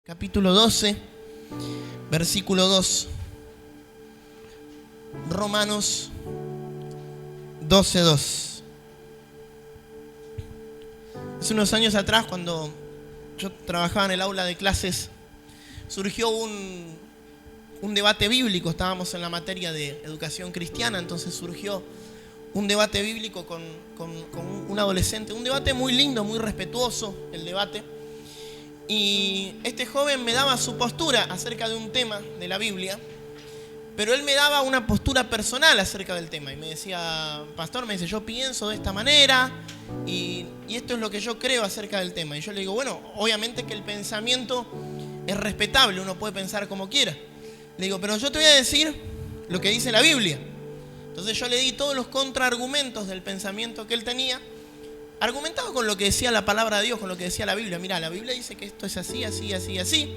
Capítulo 12, versículo 2. Romanos 12:2. Hace unos años atrás, cuando yo trabajaba en el aula de clases, surgió un debate bíblico. Estábamos en la materia de educación cristiana, entonces surgió un debate bíblico con un adolescente. Un debate muy lindo, muy respetuoso, el debate. Y este joven me daba su postura acerca de un tema de la Biblia, pero él me daba una postura personal acerca del tema. Y me decía, pastor, me dice, yo pienso de esta manera y esto es lo que yo creo acerca del tema. Y yo le digo, bueno, obviamente que el pensamiento es respetable, uno puede pensar como quiera. Le digo, pero yo te voy a decir lo que dice la Biblia. Entonces yo le di todos los contraargumentos del pensamiento que él tenía, argumentaba con lo que decía la palabra de Dios, con lo que decía la Biblia. Mira, la Biblia dice que esto es así, así, así, así.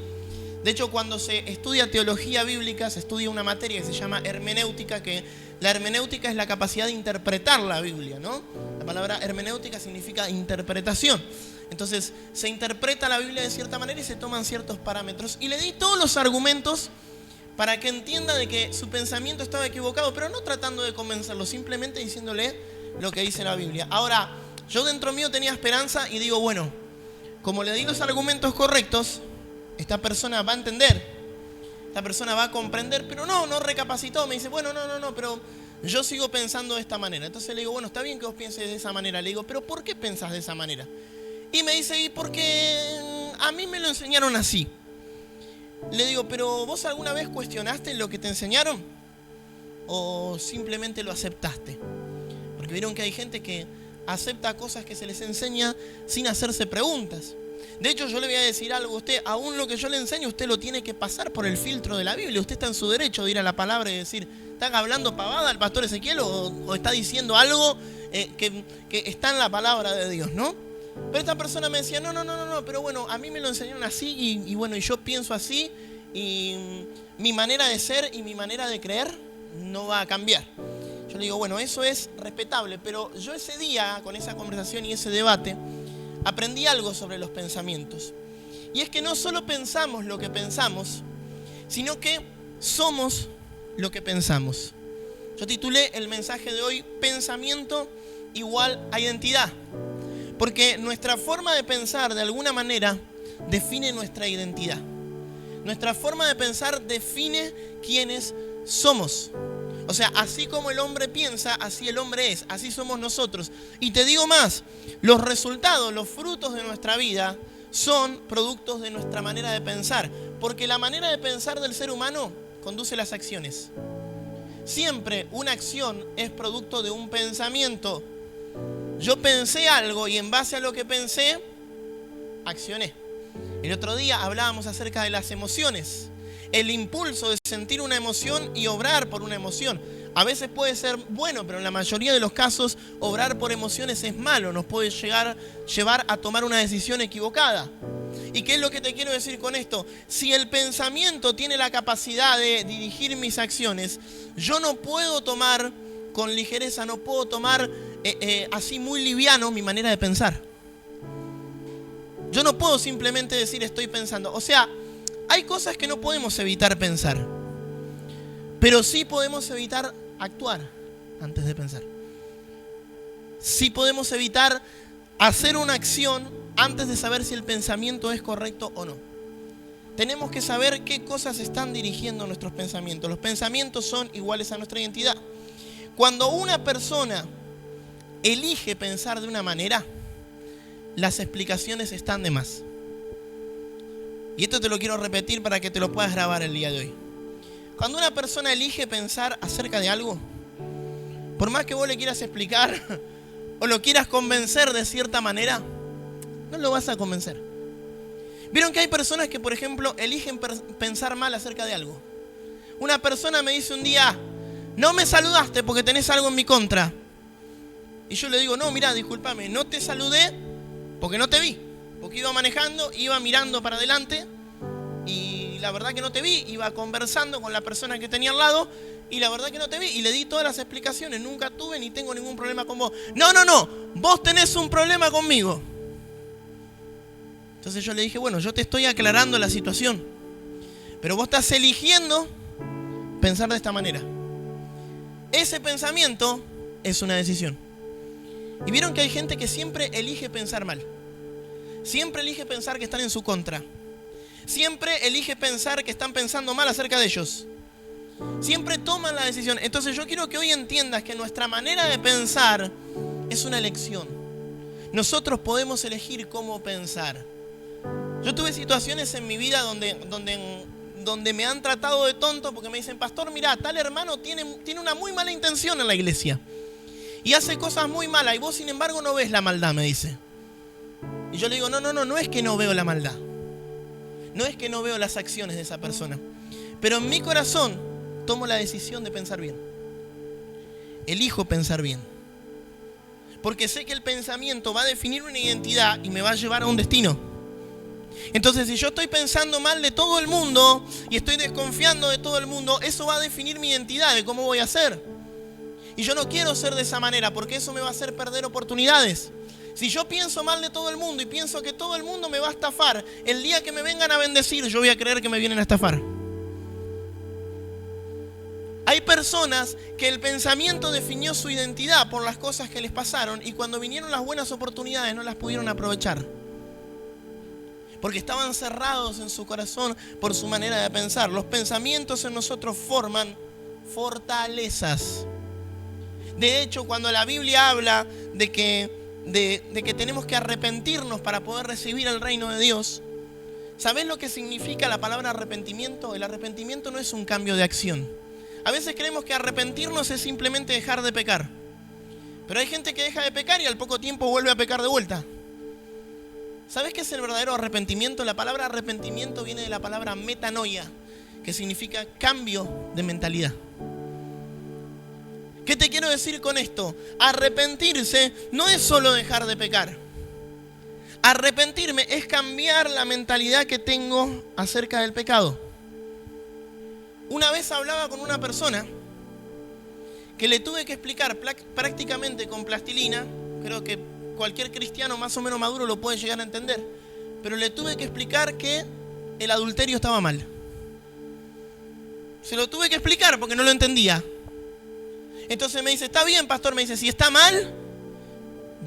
De hecho, cuando se estudia teología bíblica, se estudia una materia que se llama hermenéutica, que la hermenéutica es la capacidad de interpretar la Biblia, ¿no? La palabra hermenéutica significa interpretación. Entonces, se interpreta la Biblia de cierta manera y se toman ciertos parámetros. Y le di todos los argumentos para que entienda de que su pensamiento estaba equivocado, pero no tratando de convencerlo, simplemente diciéndole lo que dice la Biblia. Ahora, yo dentro mío tenía esperanza y digo, bueno, como le di los argumentos correctos, esta persona va a entender, esta persona va a comprender, pero no recapacitó, me dice, bueno, no, pero yo sigo pensando de esta manera. Entonces le digo, bueno, está bien que vos pienses de esa manera. Le digo, pero ¿por qué pensás de esa manera? Y me dice, y porque a mí me lo enseñaron así. Le digo, pero ¿vos alguna vez cuestionaste lo que te enseñaron? ¿O simplemente lo aceptaste? Porque vieron que hay gente que acepta cosas que se les enseña sin hacerse preguntas. De hecho, yo le voy a decir algo a usted, aún lo que yo le enseño, usted lo tiene que pasar por el filtro de la Biblia. Usted está en su derecho de ir a la palabra y decir, ¿está hablando pavada el pastor Ezequiel o está diciendo algo que está en la palabra de Dios, ¿no? Pero esta persona me decía, no, pero bueno, a mí me lo enseñaron así y bueno, y yo pienso así y mi manera de ser y mi manera de creer no va a cambiar. Yo le digo, bueno, eso es respetable, pero yo ese día, con esa conversación y ese debate, aprendí algo sobre los pensamientos. Y es que no solo pensamos lo que pensamos, sino que somos lo que pensamos. Yo titulé el mensaje de hoy, pensamiento igual a identidad. Porque nuestra forma de pensar, de alguna manera, define nuestra identidad. Nuestra forma de pensar define quiénes somos. O sea, así como el hombre piensa, así el hombre es, así somos nosotros. Y te digo más, los resultados, los frutos de nuestra vida son productos de nuestra manera de pensar. Porque la manera de pensar del ser humano conduce las acciones. Siempre una acción es producto de un pensamiento. Yo pensé algo y en base a lo que pensé, accioné. El otro día hablábamos acerca de las emociones. El impulso de sentir una emoción y obrar por una emoción. A veces puede ser bueno, pero en la mayoría de los casos, obrar por emociones es malo. Nos puede llevar a tomar una decisión equivocada. ¿Y qué es lo que te quiero decir con esto? Si el pensamiento tiene la capacidad de dirigir mis acciones, yo no puedo tomar con ligereza, no puedo tomar así muy liviano mi manera de pensar. Yo no puedo simplemente decir estoy pensando. O sea, hay cosas que no podemos evitar pensar, pero sí podemos evitar actuar antes de pensar. Sí podemos evitar hacer una acción antes de saber si el pensamiento es correcto o no. Tenemos que saber qué cosas están dirigiendo nuestros pensamientos. Los pensamientos son iguales a nuestra identidad. Cuando una persona elige pensar de una manera, las explicaciones están de más. Y esto te lo quiero repetir para que te lo puedas grabar el día de hoy. Cuando una persona elige pensar acerca de algo, por más que vos le quieras explicar o lo quieras convencer de cierta manera, no lo vas a convencer. Vieron que hay personas que, por ejemplo, eligen pensar mal acerca de algo. Una persona me dice un día, no me saludaste porque tenés algo en mi contra. Y yo le digo, no, mirá, discúlpame, no te saludé porque no te vi. Porque iba manejando, iba mirando para adelante y la verdad que no te vi. Iba conversando con la persona que tenía al lado y la verdad que no te vi. Y le di todas las explicaciones, nunca tuve ni tengo ningún problema con vos. No, vos tenés un problema conmigo. Entonces yo le dije, bueno, yo te estoy aclarando la situación, pero vos estás eligiendo pensar de esta manera. Ese pensamiento es una decisión. Y vieron que hay gente que siempre elige pensar mal. Siempre elige pensar que están en su contra. Siempre elige pensar que están pensando mal acerca de ellos. Siempre toman la decisión. Entonces yo quiero que hoy entiendas que nuestra manera de pensar es una elección. Nosotros podemos elegir cómo pensar. Yo tuve situaciones en mi vida donde me han tratado de tonto porque me dicen, pastor, mira, tal hermano tiene una muy mala intención en la iglesia y hace cosas muy malas y vos sin embargo no ves la maldad, me dice. Y yo le digo, no es que no veo la maldad, no es que no veo las acciones de esa persona, pero en mi corazón tomo la decisión de pensar bien. Elijo pensar bien, porque sé que el pensamiento va a definir una identidad y me va a llevar a un destino. Entonces, si yo estoy pensando mal de todo el mundo y estoy desconfiando de todo el mundo, eso va a definir mi identidad, de cómo voy a ser. Y yo no quiero ser de esa manera, porque eso me va a hacer perder oportunidades. Si yo pienso mal de todo el mundo y pienso que todo el mundo me va a estafar, el día que me vengan a bendecir, yo voy a creer que me vienen a estafar. Hay personas que el pensamiento definió su identidad por las cosas que les pasaron y cuando vinieron las buenas oportunidades no las pudieron aprovechar. Porque estaban cerrados en su corazón por su manera de pensar. Los pensamientos en nosotros forman fortalezas. De hecho, cuando la Biblia habla de que tenemos que arrepentirnos para poder recibir el reino de Dios, ¿sabés lo que significa la palabra arrepentimiento? El arrepentimiento no es un cambio de acción. A veces creemos que arrepentirnos es simplemente dejar de pecar. Pero hay gente que deja de pecar y al poco tiempo vuelve a pecar de vuelta. ¿Sabes qué es el verdadero arrepentimiento? La palabra arrepentimiento viene de la palabra metanoia, que significa cambio de mentalidad. ¿Qué te quiero decir con esto? Arrepentirse no es solo dejar de pecar. Arrepentirme es cambiar la mentalidad que tengo acerca del pecado. Una vez hablaba con una persona que le tuve que explicar prácticamente con plastilina, creo que cualquier cristiano más o menos maduro lo puede llegar a entender, pero le tuve que explicar que el adulterio estaba mal. Se lo tuve que explicar porque no lo entendía. Entonces me dice, está bien, pastor, me dice, si está mal,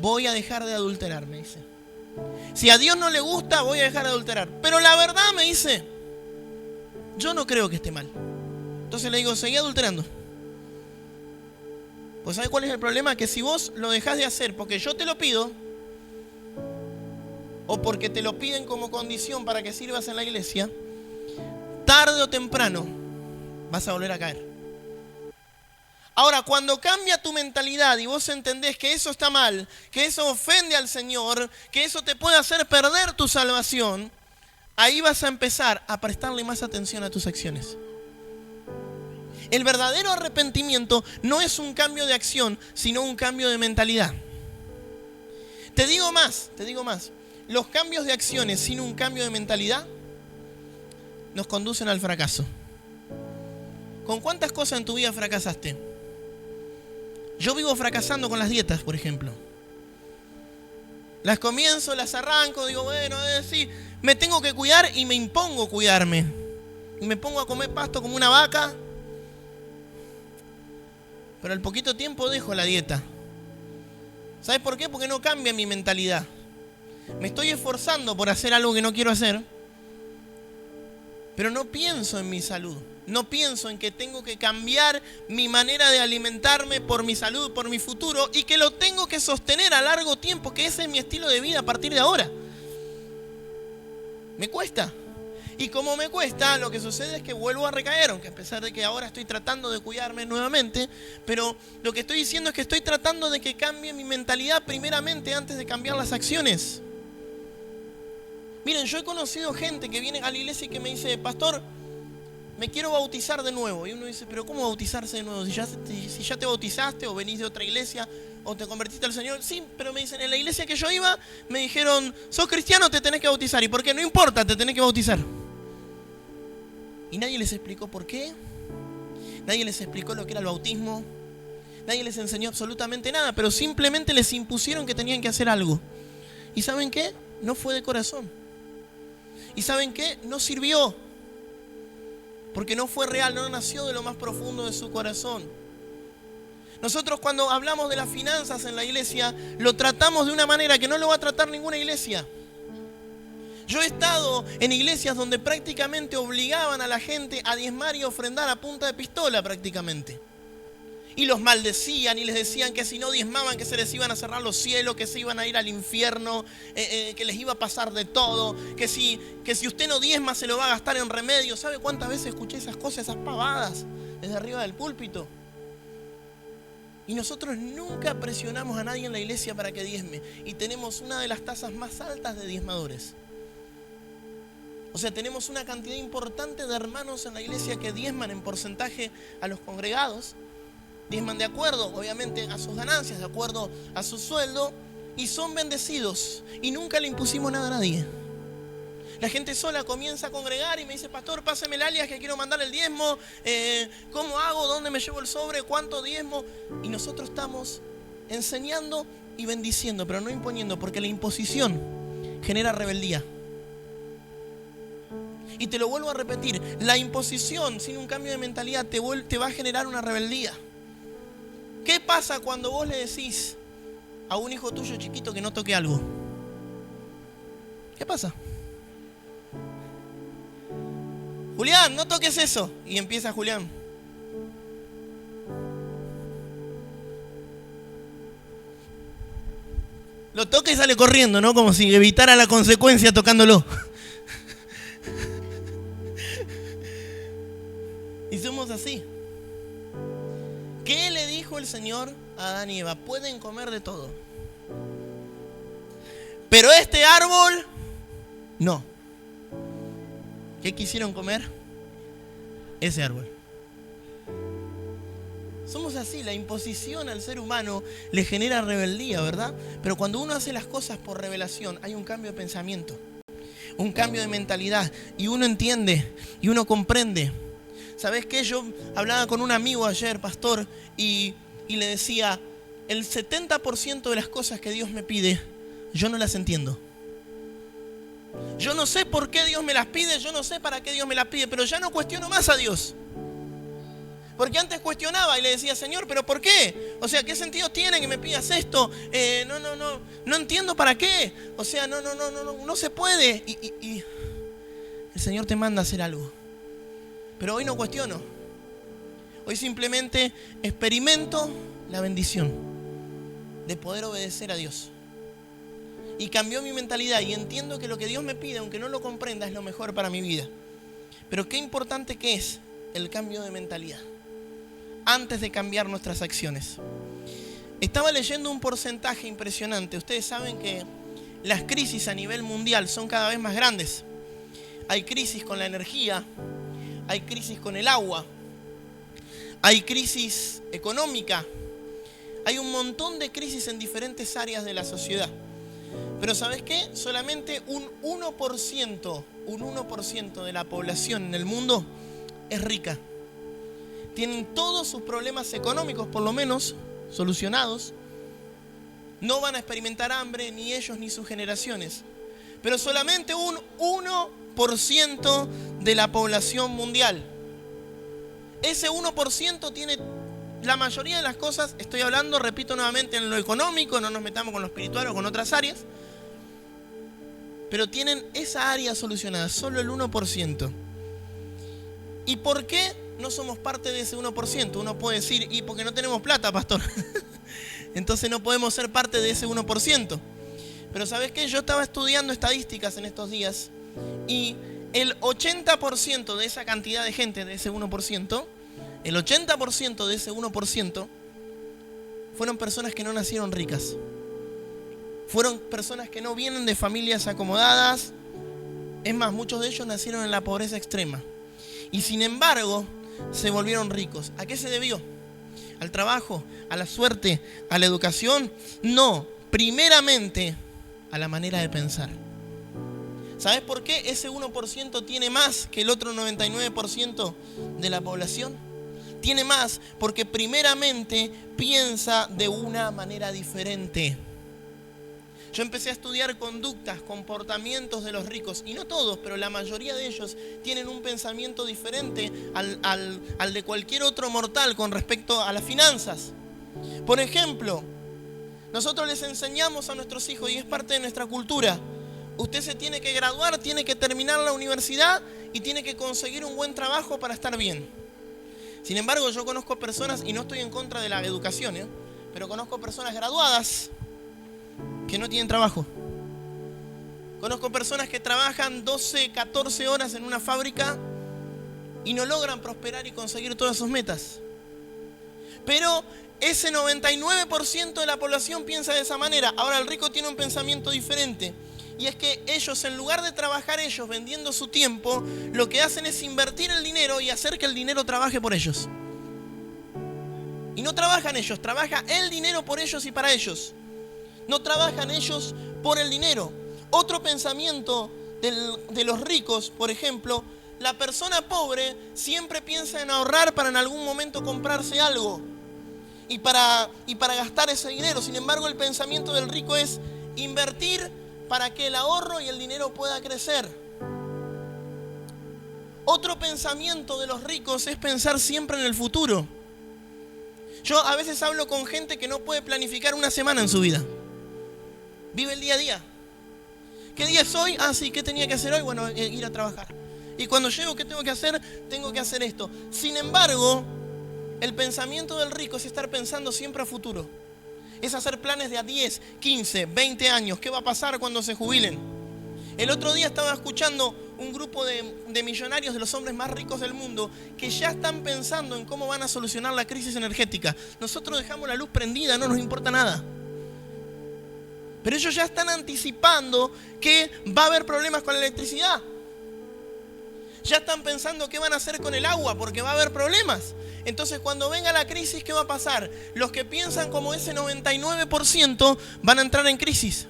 voy a dejar de adulterar, me dice. Si a Dios no le gusta, voy a dejar de adulterar. Pero la verdad, me dice, yo no creo que esté mal. Entonces le digo, seguí adulterando. Pues ¿sabes cuál es el problema? Que si vos lo dejás de hacer porque yo te lo pido, o porque te lo piden como condición para que sirvas en la iglesia, tarde o temprano vas a volver a caer. Ahora, cuando cambia tu mentalidad y vos entendés que eso está mal, que eso ofende al Señor, que eso te puede hacer perder tu salvación, ahí vas a empezar a prestarle más atención a tus acciones. El verdadero arrepentimiento no es un cambio de acción, sino un cambio de mentalidad. Te digo más. Los cambios de acciones sin un cambio de mentalidad nos conducen al fracaso. ¿Con cuántas cosas en tu vida fracasaste? Yo vivo fracasando con las dietas, por ejemplo. Las comienzo, las arranco, digo, bueno, sí, me tengo que cuidar y me impongo cuidarme. Y me pongo a comer pasto como una vaca. Pero al poquito tiempo dejo la dieta. ¿Sabes por qué? Porque no cambia mi mentalidad. Me estoy esforzando por hacer algo que no quiero hacer, pero no pienso en mi salud. No pienso en que tengo que cambiar mi manera de alimentarme por mi salud, por mi futuro, y que lo tengo que sostener a largo tiempo, que ese es mi estilo de vida a partir de ahora. Me cuesta. Y como me cuesta, lo que sucede es que vuelvo a recaer, aunque a pesar de que ahora estoy tratando de cuidarme nuevamente, pero lo que estoy diciendo es que estoy tratando de que cambie mi mentalidad primeramente antes de cambiar las acciones. Miren, yo he conocido gente que viene a la iglesia y que me dice, pastor, me quiero bautizar de nuevo. Y uno dice, pero ¿cómo bautizarse de nuevo? Si ya te bautizaste o venís de otra iglesia o te convertiste al Señor. Sí, pero me dicen, en la iglesia que yo iba, me dijeron, sos cristiano, te tenés que bautizar. ¿Y por qué? No importa, te tenés que bautizar. Y nadie les explicó por qué. Nadie les explicó lo que era el bautismo. Nadie les enseñó absolutamente nada, pero simplemente les impusieron que tenían que hacer algo. ¿Y saben qué? No fue de corazón. ¿Y saben qué? No sirvió. Porque no fue real, no nació de lo más profundo de su corazón. Nosotros cuando hablamos de las finanzas en la iglesia, lo tratamos de una manera que no lo va a tratar ninguna iglesia. Yo he estado en iglesias donde prácticamente obligaban a la gente a diezmar y ofrendar a punta de pistola prácticamente. Y los maldecían y les decían que si no diezmaban que se les iban a cerrar los cielos, que se iban a ir al infierno, que les iba a pasar de todo, que si usted no diezma se lo va a gastar en remedio. ¿Sabe cuántas veces escuché esas cosas, esas pavadas desde arriba del púlpito? Y nosotros nunca presionamos a nadie en la iglesia para que diezme. Y tenemos una de las tasas más altas de diezmadores. O sea, tenemos una cantidad importante de hermanos en la iglesia que diezman en porcentaje a los congregados. Diezman de acuerdo, obviamente, a sus ganancias, de acuerdo a su sueldo. Y son bendecidos. Y nunca le impusimos nada a nadie. La gente sola comienza a congregar y me dice, pastor, páseme el alias que quiero mandar el diezmo. ¿Cómo hago? ¿Dónde me llevo el sobre? ¿Cuánto diezmo? Y nosotros estamos enseñando y bendiciendo, pero no imponiendo, porque la imposición genera rebeldía. Y te lo vuelvo a repetir, la imposición sin un cambio de mentalidad te va a generar una rebeldía. ¿Qué pasa cuando vos le decís a un hijo tuyo chiquito que no toque algo? ¿Qué pasa? Julián, no toques eso. Y empieza Julián. Lo toca y sale corriendo, ¿no? Como si evitara la consecuencia tocándolo. Y somos así. ¿Qué le dijo el Señor a Adán y Eva? Pueden comer de todo. Pero este árbol, no. ¿Qué quisieron comer? Ese árbol. Somos así, la imposición al ser humano le genera rebeldía, ¿verdad? Pero cuando uno hace las cosas por revelación, hay un cambio de pensamiento, un cambio de mentalidad, y uno entiende, y uno comprende. ¿Sabes qué? Yo hablaba con un amigo ayer, pastor, y le decía, el 70% de las cosas que Dios me pide, yo no las entiendo. Yo no sé por qué Dios me las pide, yo no sé para qué Dios me las pide, pero ya no cuestiono más a Dios. Porque antes cuestionaba y le decía, Señor, ¿pero por qué? O sea, ¿qué sentido tiene que me pidas esto? No entiendo para qué. O sea, no se puede. Y el Señor te manda a hacer algo. Pero hoy no cuestiono. Hoy simplemente experimento la bendición de poder obedecer a Dios. Y cambió mi mentalidad y entiendo que lo que Dios me pide, aunque no lo comprenda, es lo mejor para mi vida. Pero qué importante que es el cambio de mentalidad antes de cambiar nuestras acciones. Estaba leyendo un porcentaje impresionante. Ustedes saben que las crisis a nivel mundial son cada vez más grandes. Hay crisis con la energía, hay crisis con el agua, hay crisis económica, hay un montón de crisis en diferentes áreas de la sociedad. Pero ¿sabes qué? Solamente un 1% de la población en el mundo es rica. Tienen todos sus problemas económicos, por lo menos, solucionados. No van a experimentar hambre, ni ellos ni sus generaciones. Pero solamente un 1% de la población mundial. Ese 1% tiene la mayoría de las cosas. Estoy hablando, repito nuevamente, en lo económico, no nos metamos con lo espiritual o con otras áreas. Pero tienen esa área solucionada, solo el 1%. ¿Y por qué no somos parte de ese 1%? Uno puede decir, ¿y porque no tenemos plata, pastor? Entonces no podemos ser parte de ese 1%. Pero ¿sabes qué? Yo estaba estudiando estadísticas en estos días y el 80% de esa cantidad de gente, de ese 1%, el 80% de ese 1% fueron personas que no nacieron ricas. Fueron personas que no vienen de familias acomodadas. Es más, muchos de ellos nacieron en la pobreza extrema. Y sin embargo, se volvieron ricos. ¿A qué se debió? ¿Al trabajo? ¿A la suerte? ¿A la educación? No, primeramente a la manera de pensar. ¿Sabes por qué ese 1% tiene más que el otro 99% de la población? Tiene más porque primeramente piensa de una manera diferente. Yo empecé a estudiar conductas, comportamientos de los ricos, y no todos, pero la mayoría de ellos tienen un pensamiento diferente al de cualquier otro mortal con respecto a las finanzas. Por ejemplo, nosotros les enseñamos a nuestros hijos, y es parte de nuestra cultura, usted se tiene que graduar, tiene que terminar la universidad y tiene que conseguir un buen trabajo para estar bien. Sin embargo, yo conozco personas, y no estoy en contra de la educación, pero conozco personas graduadas que no tienen trabajo. Conozco personas que trabajan 12, 14 horas en una fábrica y no logran prosperar y conseguir todas sus metas. Pero ese 99% de la población piensa de esa manera. Ahora el rico tiene un pensamiento diferente. Y es que ellos, en lugar de trabajar ellos vendiendo su tiempo, lo que hacen es invertir el dinero y hacer que el dinero trabaje por ellos. Y no trabajan ellos, trabaja el dinero por ellos y para ellos. No trabajan ellos por el dinero. Otro pensamiento de los ricos, por ejemplo, la persona pobre siempre piensa en ahorrar para en algún momento comprarse algo y para gastar ese dinero. Sin embargo, el pensamiento del rico es invertir para que el ahorro y el dinero pueda crecer. Otro pensamiento de los ricos es pensar siempre en el futuro. Yo a veces hablo con gente que no puede planificar una semana en su vida. Vive el día a día. ¿Qué día es hoy? Ah, sí, ¿qué tenía que hacer hoy? Bueno, ir a trabajar. Y cuando llego, ¿qué tengo que hacer? Tengo que hacer esto. Sin embargo, el pensamiento del rico es estar pensando siempre a futuro. Es hacer planes de a 10, 15, 20 años. ¿Qué va a pasar cuando se jubilen? El otro día estaba escuchando un grupo de millonarios, de los hombres más ricos del mundo, que ya están pensando en cómo van a solucionar la crisis energética. Nosotros dejamos la luz prendida, no nos importa nada. Pero ellos ya están anticipando que va a haber problemas con la electricidad. Ya están pensando qué van a hacer con el agua, porque va a haber problemas. Entonces, cuando venga la crisis, ¿qué va a pasar? Los que piensan como ese 99% van a entrar en crisis.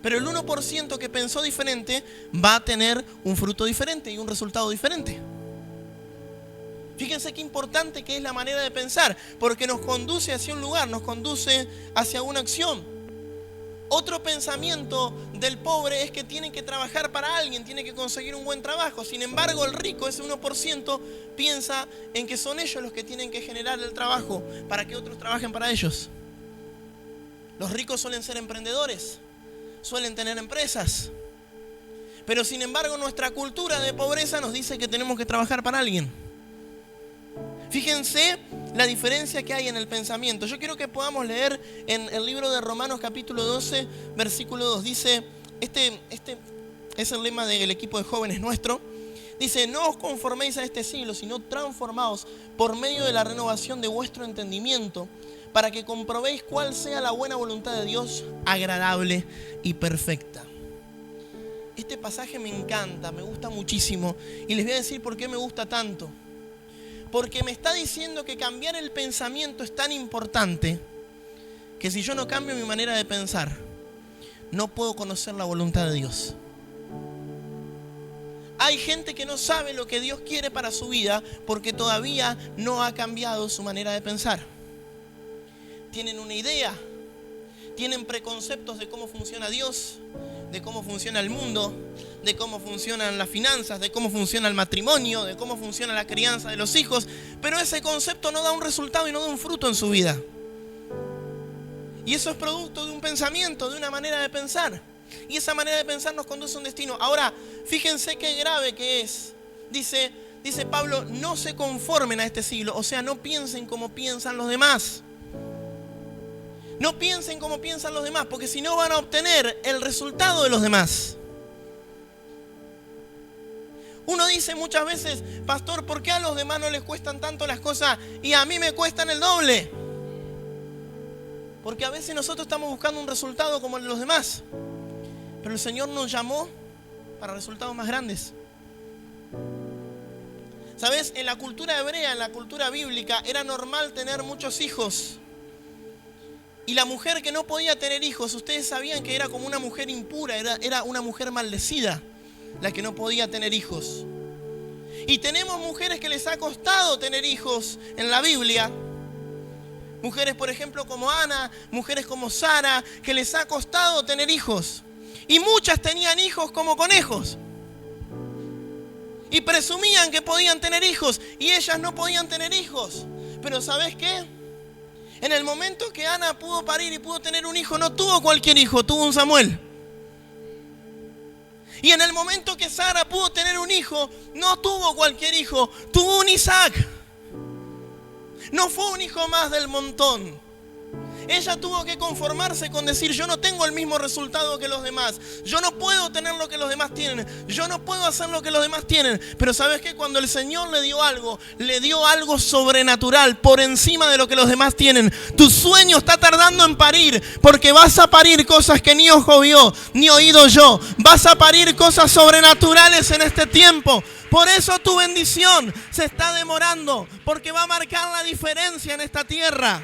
Pero el 1% que pensó diferente va a tener un fruto diferente y un resultado diferente. Fíjense qué importante que es la manera de pensar, porque nos conduce hacia un lugar, nos conduce hacia una acción. Otro pensamiento del pobre es que tiene que trabajar para alguien, tiene que conseguir un buen trabajo. Sin embargo, el rico, ese 1%, piensa en que son ellos los que tienen que generar el trabajo para que otros trabajen para ellos. Los ricos suelen ser emprendedores, suelen tener empresas. Pero sin embargo, nuestra cultura de pobreza nos dice que tenemos que trabajar para alguien. Fíjense la diferencia que hay en el pensamiento. Yo quiero que podamos leer en el libro de Romanos capítulo 12, versículo 2. Dice, este es el lema del equipo de jóvenes nuestro. Dice, no os conforméis a este siglo, sino transformaos por medio de la renovación de vuestro entendimiento, para que comprobéis cuál sea la buena voluntad de Dios, agradable y perfecta. Este pasaje me encanta, me gusta muchísimo. Y les voy a decir por qué me gusta tanto. Porque me está diciendo que cambiar el pensamiento es tan importante que si yo no cambio mi manera de pensar, no puedo conocer la voluntad de Dios. Hay gente que no sabe lo que Dios quiere para su vida porque todavía no ha cambiado su manera de pensar. Tienen una idea, tienen preconceptos de cómo funciona Dios, de cómo funciona el mundo, de cómo funcionan las finanzas, de cómo funciona el matrimonio, de cómo funciona la crianza de los hijos, pero ese concepto no da un resultado y no da un fruto en su vida. Y eso es producto de un pensamiento, de una manera de pensar. Y esa manera de pensar nos conduce a un destino. Ahora, fíjense qué grave que es. Dice Pablo, no se conformen a este siglo, o sea, no piensen como piensan los demás. No piensen como piensan los demás, porque si no van a obtener el resultado de los demás. Uno dice muchas veces, pastor, ¿por qué a los demás no les cuestan tanto las cosas y a mí me cuestan el doble? Porque a veces nosotros estamos buscando un resultado como el de los demás, pero el Señor nos llamó para resultados más grandes. ¿Sabes? En la cultura hebrea, en la cultura bíblica, era normal tener muchos hijos. Y la mujer que no podía tener hijos, ustedes sabían que era como una mujer impura, era una mujer maldecida, la que no podía tener hijos. Y tenemos mujeres que les ha costado tener hijos en la Biblia. Mujeres, por ejemplo, como Ana, mujeres como Sara, que les ha costado tener hijos. Y muchas tenían hijos como conejos. Y presumían que podían tener hijos y ellas no podían tener hijos. Pero ¿sabes qué? En el momento que Ana pudo parir y pudo tener un hijo, no tuvo cualquier hijo, tuvo un Samuel. Y en el momento que Sara pudo tener un hijo, no tuvo cualquier hijo, tuvo un Isaac. No fue un hijo más del montón. Ella tuvo que conformarse con decir, yo no tengo el mismo resultado que los demás. Yo no puedo tener lo que los demás tienen. Yo no puedo hacer lo que los demás tienen. Pero ¿sabes qué? Cuando el Señor le dio algo sobrenatural por encima de lo que los demás tienen. Tu sueño está tardando en parir, porque vas a parir cosas que ni ojo vio, ni oído yo. Vas a parir cosas sobrenaturales en este tiempo. Por eso tu bendición se está demorando, porque va a marcar la diferencia en esta tierra.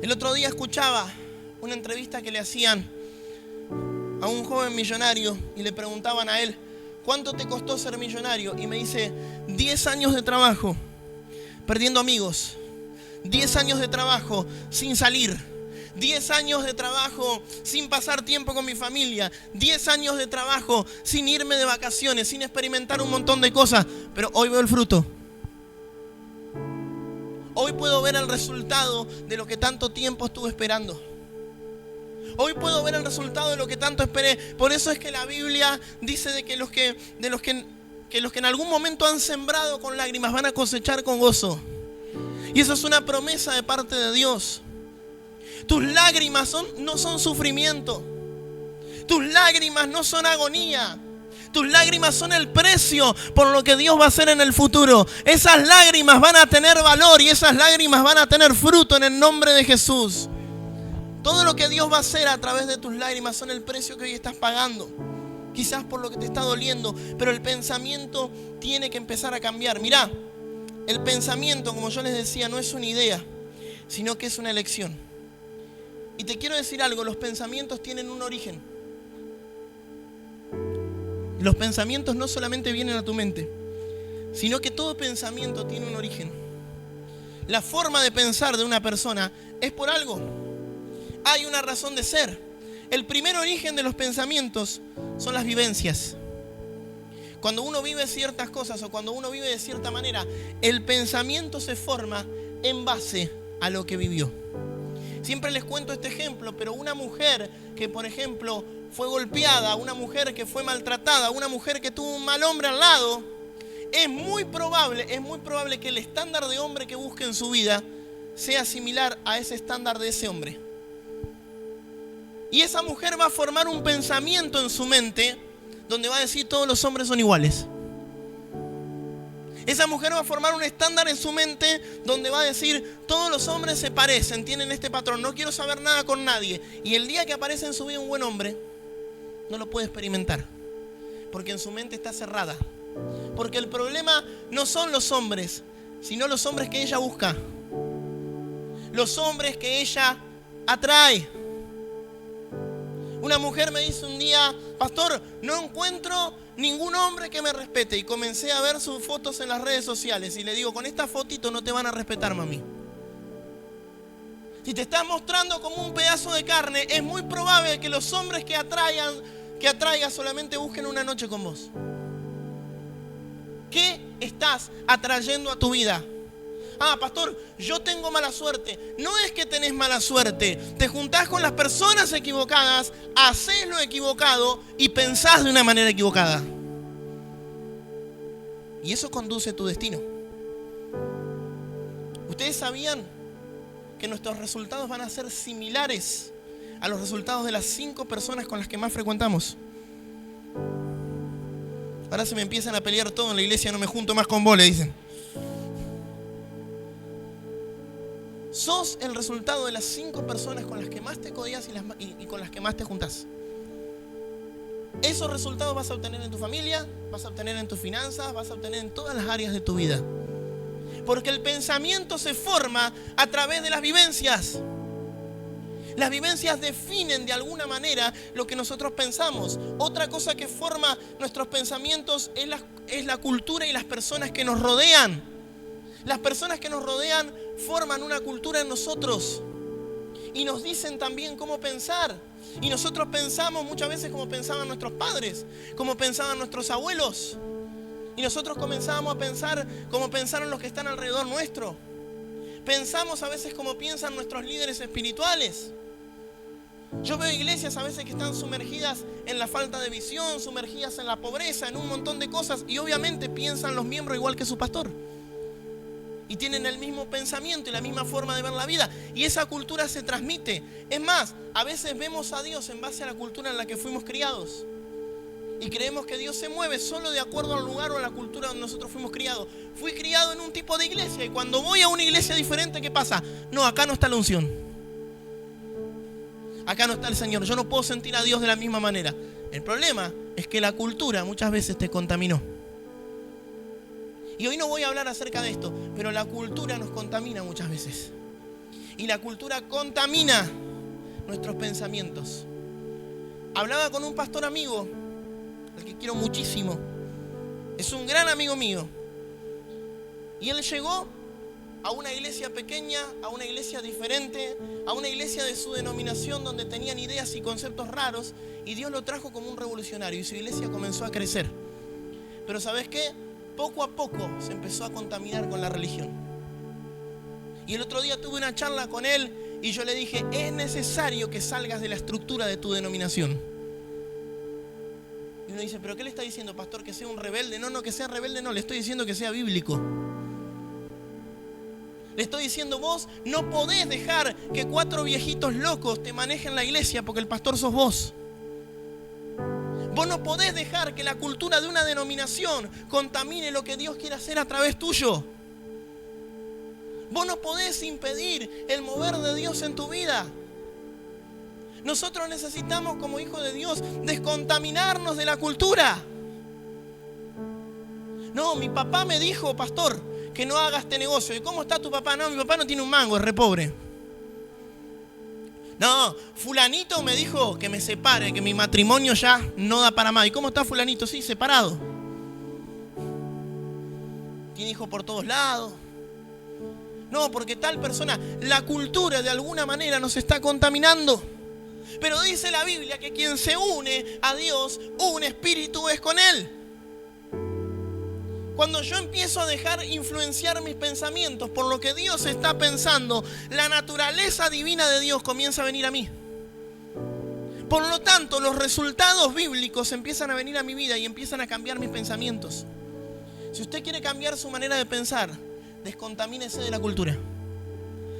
El otro día escuchaba una entrevista que le hacían a un joven millonario y le preguntaban a él, ¿cuánto te costó ser millonario? Y me dice, 10 años de trabajo, perdiendo amigos, 10 años de trabajo sin salir, 10 años de trabajo sin pasar tiempo con mi familia, 10 años de trabajo sin irme de vacaciones, sin experimentar un montón de cosas, pero hoy veo el fruto. Hoy puedo ver el resultado de lo que tanto tiempo estuve esperando. Hoy puedo ver el resultado de lo que tanto esperé. Por eso es que la Biblia dice de que los que en algún momento han sembrado con lágrimas van a cosechar con gozo. Y eso es una promesa de parte de Dios. Tus lágrimas no son sufrimiento. Tus lágrimas no son agonía. Tus lágrimas son el precio por lo que Dios va a hacer en el futuro. Esas lágrimas van a tener valor y esas lágrimas van a tener fruto en el nombre de Jesús. Todo lo que Dios va a hacer a través de tus lágrimas son el precio que hoy estás pagando. Quizás por lo que te está doliendo, pero el pensamiento tiene que empezar a cambiar. Mirá, el pensamiento, como yo les decía, no es una idea, sino que es una elección. Y te quiero decir algo, los pensamientos tienen un origen. Los pensamientos no solamente vienen a tu mente, sino que todo pensamiento tiene un origen. La forma de pensar de una persona es por algo. Hay una razón de ser. El primer origen de los pensamientos son las vivencias. Cuando uno vive ciertas cosas o cuando uno vive de cierta manera, el pensamiento se forma en base a lo que vivió. Siempre les cuento este ejemplo, pero una mujer que, por ejemplo, fue golpeada, una mujer que fue maltratada, una mujer que tuvo un mal hombre al lado, es muy probable que el estándar de hombre que busque en su vida sea similar a ese estándar de ese hombre. Y esa mujer va a formar un pensamiento en su mente donde va a decir todos los hombres son iguales. Esa mujer va a formar un estándar en su mente donde va a decir todos los hombres se parecen, tienen este patrón, no quiero saber nada con nadie. Y el día que aparece en su vida un buen hombre, no lo puede experimentar, porque en su mente está cerrada. Porque el problema no son los hombres, sino los hombres que ella busca, los hombres que ella atrae. Una mujer me dice un día, pastor, no encuentro ningún hombre que me respete. Y comencé a ver sus fotos en las redes sociales y le digo, con esta fotito no te van a respetar, mami. Si te estás mostrando como un pedazo de carne, es muy probable que los hombres que atraigas solamente busquen una noche con vos. ¿Qué estás atrayendo a tu vida? Ah, pastor, yo tengo mala suerte. No es que tenés mala suerte. Te juntás con las personas equivocadas, haces lo equivocado y pensás de una manera equivocada. Y eso conduce a tu destino. ¿Ustedes sabían que nuestros resultados van a ser similares a los resultados de las 5 personas con las que más frecuentamos? Ahora se me empiezan a pelear todo en la iglesia, no me junto más con vos, le dicen. Sos el resultado de las 5 personas con las que más te codias y con las que más te juntás. Esos resultados vas a obtener en tu familia, vas a obtener en tus finanzas, vas a obtener en todas las áreas de tu vida. Porque el pensamiento se forma a través de las vivencias. Las vivencias definen de alguna manera lo que nosotros pensamos. Otra cosa que forma nuestros pensamientos es la cultura y las personas que nos rodean. Las personas que nos rodean forman una cultura en nosotros y nos dicen también cómo pensar. Y nosotros pensamos muchas veces como pensaban nuestros padres, como pensaban nuestros abuelos. Y nosotros comenzamos a pensar como pensaron los que están alrededor nuestro. Pensamos a veces como piensan nuestros líderes espirituales. Yo veo iglesias a veces que están sumergidas en la falta de visión, sumergidas en la pobreza, en un montón de cosas, y obviamente piensan los miembros igual que su pastor. Y tienen el mismo pensamiento y la misma forma de ver la vida. Y esa cultura se transmite. Es más, a veces vemos a Dios en base a la cultura en la que fuimos criados. Y creemos que Dios se mueve solo de acuerdo al lugar o a la cultura donde nosotros fuimos criados. Fui criado en un tipo de iglesia y cuando voy a una iglesia diferente, ¿qué pasa? No, acá no está la unción. Acá no está el Señor. Yo no puedo sentir a Dios de la misma manera. El problema es que la cultura muchas veces te contaminó. Y hoy no voy a hablar acerca de esto, pero la cultura nos contamina muchas veces. Y la cultura contamina nuestros pensamientos. Hablaba con un pastor amigo, al que quiero muchísimo. Es un gran amigo mío. Y él llegó a una iglesia pequeña, a una iglesia diferente, a una iglesia de su denominación donde tenían ideas y conceptos raros, y Dios lo trajo como un revolucionario y su iglesia comenzó a crecer. Pero ¿sabes qué? Poco a poco se empezó a contaminar con la religión. Y el otro día tuve una charla con él y yo le dije, es necesario que salgas de la estructura de tu denominación. Y uno dice, ¿pero qué le está diciendo, pastor? ¿Que sea un rebelde? No, que sea rebelde no, le estoy diciendo que sea bíblico. Le estoy diciendo, vos no podés dejar que 4 viejitos locos te manejen la iglesia porque el pastor sos vos. Vos no podés dejar que la cultura de una denominación contamine lo que Dios quiere hacer a través tuyo. Vos no podés impedir el mover de Dios en tu vida. Nosotros necesitamos, como hijos de Dios, descontaminarnos de la cultura. No, mi papá me dijo, pastor, que no haga este negocio. ¿Y cómo está tu papá? No, mi papá no tiene un mango, es re pobre. No, fulanito me dijo que me separe, que mi matrimonio ya no da para más. ¿Y cómo está fulanito? Sí, separado. Tiene hijos por todos lados. No, porque tal persona, la cultura de alguna manera nos está contaminando. Pero dice la Biblia que quien se une a Dios, un espíritu es con Él. Cuando yo empiezo a dejar influenciar mis pensamientos por lo que Dios está pensando, la naturaleza divina de Dios comienza a venir a mí. Por lo tanto, los resultados bíblicos empiezan a venir a mi vida y empiezan a cambiar mis pensamientos. Si usted quiere cambiar su manera de pensar, descontamínese de la cultura.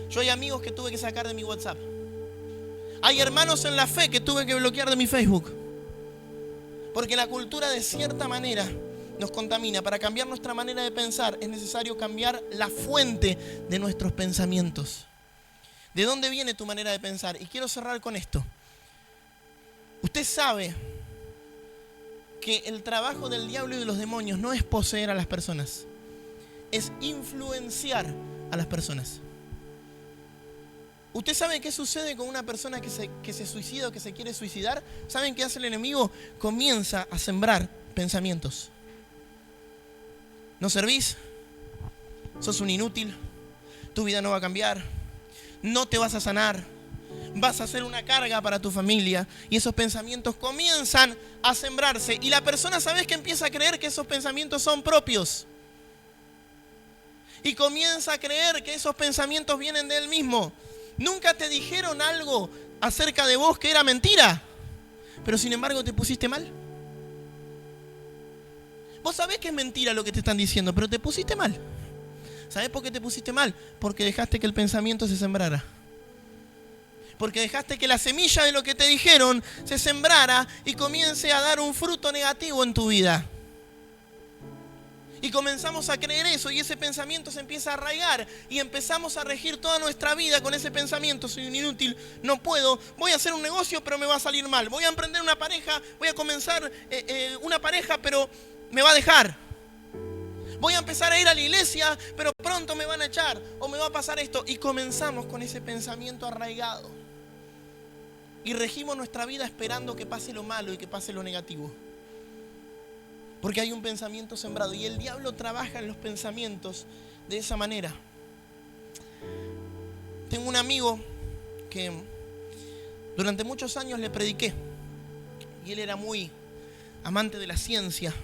Yo hay amigos que tuve que sacar de mi WhatsApp. Hay hermanos en la fe que tuve que bloquear de mi Facebook. Porque la cultura de cierta manera nos contamina. Para cambiar nuestra manera de pensar es necesario cambiar la fuente de nuestros pensamientos. ¿De dónde viene tu manera de pensar? Y quiero cerrar con esto. Usted sabe que el trabajo del diablo y de los demonios no es poseer a las personas, es influenciar a las personas. ¿Usted sabe qué sucede con una persona que se suicida o que se quiere suicidar? ¿Saben qué hace el enemigo? Comienza a sembrar pensamientos. No servís, sos un inútil, tu vida no va a cambiar, no te vas a sanar, vas a ser una carga para tu familia. Y esos pensamientos comienzan a sembrarse. Y la persona, ¿sabes qué? Empieza a creer que esos pensamientos son propios. Y comienza a creer que esos pensamientos vienen de él mismo. Nunca te dijeron algo acerca de vos que era mentira, pero sin embargo te pusiste mal. Vos sabés que es mentira lo que te están diciendo, pero te pusiste mal. ¿Sabés por qué te pusiste mal? Porque dejaste que el pensamiento se sembrara. Porque dejaste que la semilla de lo que te dijeron se sembrara y comience a dar un fruto negativo en tu vida. Y comenzamos a creer eso y ese pensamiento se empieza a arraigar y empezamos a regir toda nuestra vida con ese pensamiento. Soy un inútil, no puedo, voy a hacer un negocio pero me va a salir mal. Voy a emprender una pareja, voy a comenzar una pareja pero me va a dejar. Voy a empezar a ir a la iglesia pero pronto me van a echar o me va a pasar esto. Y comenzamos con ese pensamiento arraigado. y regimos nuestra vida esperando que pase lo malo y que pase lo negativo. Porque hay un pensamiento sembrado y el diablo trabaja en los pensamientos de esa manera. Tengo un amigo que durante muchos años le prediqué y él era muy amante de la ciencia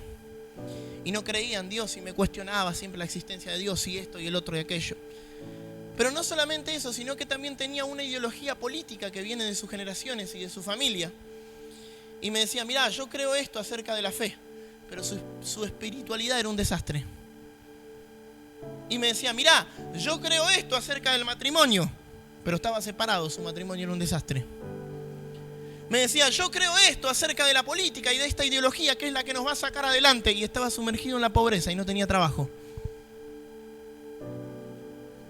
y no creía en Dios y me cuestionaba siempre la existencia de Dios y esto y el otro y aquello. Pero no solamente eso, sino que también tenía una ideología política que viene de sus generaciones y de su familia. Y me decía, mirá, yo creo esto acerca de la fe, pero su espiritualidad era un desastre. Y me decía, mirá, yo creo esto acerca del matrimonio, pero estaba separado, su matrimonio era un desastre. Me decía, yo creo esto acerca de la política y de esta ideología que es la que nos va a sacar adelante, y estaba sumergido en la pobreza y no tenía trabajo.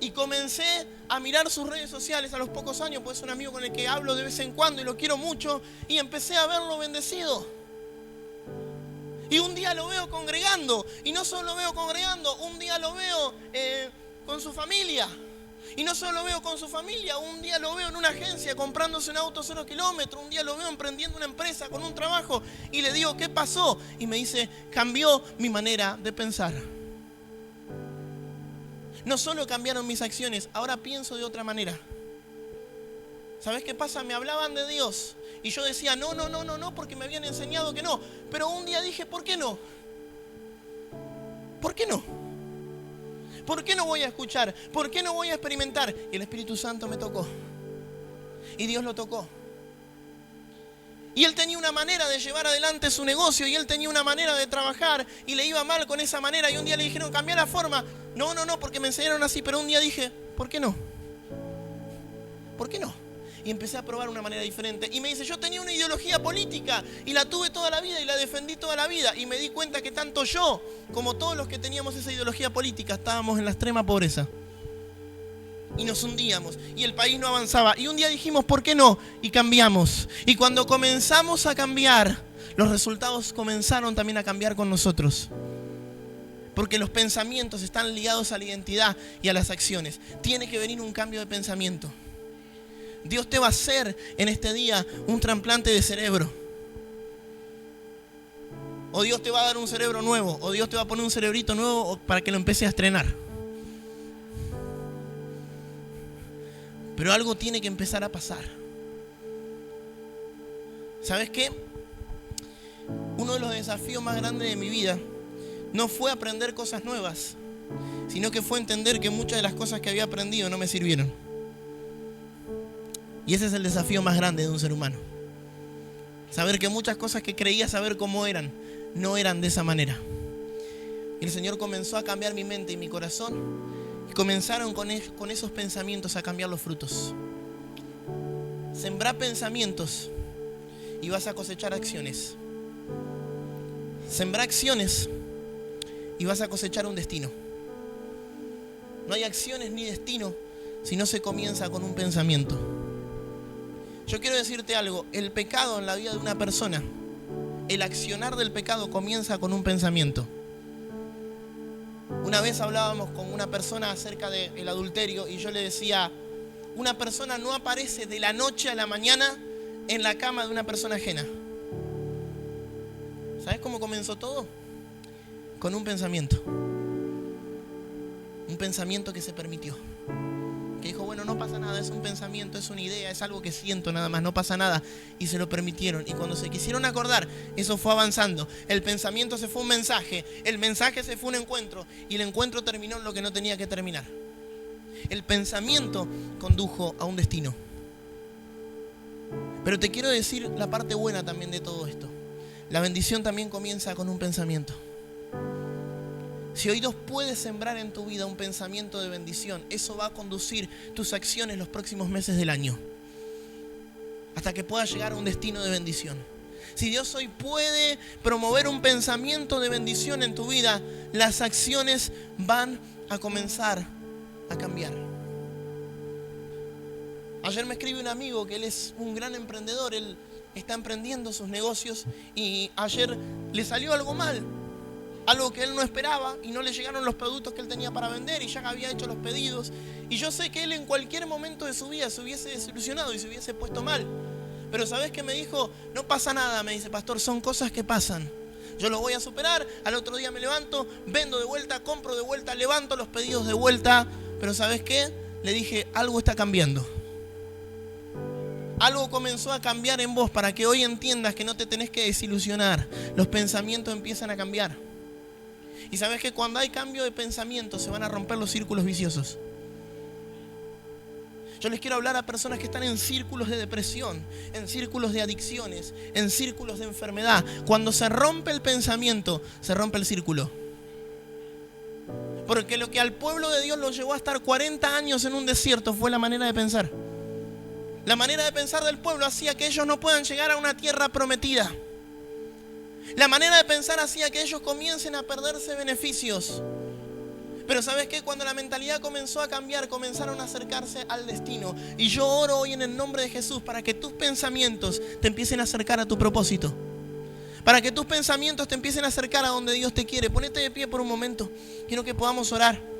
Y comencé a mirar sus redes sociales a los pocos años, pues es un amigo con el que hablo de vez en cuando y lo quiero mucho, y empecé a verlo bendecido. Y un día lo veo congregando, y no solo lo veo congregando, un día lo veo con su familia. Y no solo lo veo con su familia, un día lo veo en una agencia comprándose un auto 0 kilómetros, un día lo veo emprendiendo una empresa con un trabajo y le digo, ¿qué pasó? Y me dice, cambió mi manera de pensar. No solo cambiaron mis acciones, ahora pienso de otra manera. ¿Sabes qué pasa? Me hablaban de Dios y yo decía, no, porque me habían enseñado que no. Pero un día dije, ¿por qué no? ¿Por qué no? ¿Por qué no voy a escuchar? ¿Por qué no voy a experimentar? Y el Espíritu Santo me tocó. Y Dios lo tocó. Y él tenía una manera de llevar adelante su negocio y él tenía una manera de trabajar y le iba mal con esa manera. Y un día le dijeron, cambia la forma. No, porque me enseñaron así. Pero un día dije, ¿por qué no? ¿Por qué no? Y empecé a probar una manera diferente. Y me dice, yo tenía una ideología política y la tuve toda la vida y la defendí toda la vida. Y me di cuenta que tanto yo como todos los que teníamos esa ideología política estábamos en la extrema pobreza. Y nos hundíamos y el país no avanzaba. Y un día dijimos, ¿por qué no? Y cambiamos. Y cuando comenzamos a cambiar, los resultados comenzaron también a cambiar con nosotros. Porque los pensamientos están ligados a la identidad y a las acciones. Tiene que venir un cambio de pensamiento. Dios te va a hacer en este día un trasplante de cerebro. O Dios te va a dar un cerebro nuevo. O Dios te va a poner un cerebrito nuevo para que lo empieces a estrenar. Pero algo tiene que empezar a pasar. ¿Sabes qué? Uno de los desafíos más grandes de mi vida no fue aprender cosas nuevas, sino que fue entender que muchas de las cosas que había aprendido no me sirvieron. Y ese es el desafío más grande de un ser humano. Saber que muchas cosas que creía saber cómo eran, no eran de esa manera. Y el Señor comenzó a cambiar mi mente y mi corazón. Y comenzaron con esos pensamientos a cambiar los frutos. Sembrá pensamientos y vas a cosechar acciones. Sembrá acciones y vas a cosechar un destino. No hay acciones ni destino si no se comienza con un pensamiento. Yo quiero decirte algo, el pecado en la vida de una persona, el accionar del pecado comienza con un pensamiento. Una vez hablábamos con una persona acerca del adulterio y yo le decía, una persona no aparece de la noche a la mañana en la cama de una persona ajena. ¿Sabes cómo comenzó todo? Con un pensamiento. Un pensamiento que se permitió. Que dijo, bueno, no pasa nada, es un pensamiento, es una idea, es algo que siento nada más, no pasa nada. Y se lo permitieron. Y cuando se quisieron acordar, eso fue avanzando. El pensamiento se fue un mensaje, el mensaje se fue un encuentro. Y el encuentro terminó en lo que no tenía que terminar. El pensamiento condujo a un destino. Pero te quiero decir la parte buena también de todo esto. La bendición también comienza con un pensamiento. Si hoy Dios puede sembrar en tu vida un pensamiento de bendición, eso va a conducir tus acciones los próximos meses del año. Hasta que puedas llegar a un destino de bendición. Si Dios hoy puede promover un pensamiento de bendición en tu vida, las acciones van a comenzar a cambiar. Ayer me escribe un amigo que él es un gran emprendedor, él está emprendiendo sus negocios y ayer le salió algo mal. Algo que él no esperaba y no le llegaron los productos que él tenía para vender y ya había hecho los pedidos. Y yo sé que él en cualquier momento de su vida se hubiese desilusionado y se hubiese puesto mal. Pero ¿sabes qué me dijo? No pasa nada, me dice, pastor, son cosas que pasan. Yo lo voy a superar, al otro día me levanto, vendo de vuelta, compro de vuelta, levanto los pedidos de vuelta. Pero ¿sabes qué? Le dije, algo está cambiando. Algo comenzó a cambiar en vos para que hoy entiendas que no te tenés que desilusionar. Los pensamientos empiezan a cambiar. Y sabes que cuando hay cambio de pensamiento se van a romper los círculos viciosos. Yo les quiero hablar a personas que están en círculos de depresión, en círculos de adicciones, en círculos de enfermedad. Cuando se rompe el pensamiento, se rompe el círculo. Porque lo que al pueblo de Dios lo llevó a estar 40 años en un desierto fue la manera de pensar. La manera de pensar del pueblo hacía que ellos no puedan llegar a una tierra prometida. La manera de pensar hacía que ellos comiencen a perderse beneficios. Pero ¿sabes qué? Cuando la mentalidad comenzó a cambiar, comenzaron a acercarse al destino. Y yo oro hoy en el nombre de Jesús para que tus pensamientos te empiecen a acercar a tu propósito. Para que tus pensamientos te empiecen a acercar a donde Dios te quiere. Ponete de pie por un momento. Quiero que podamos orar.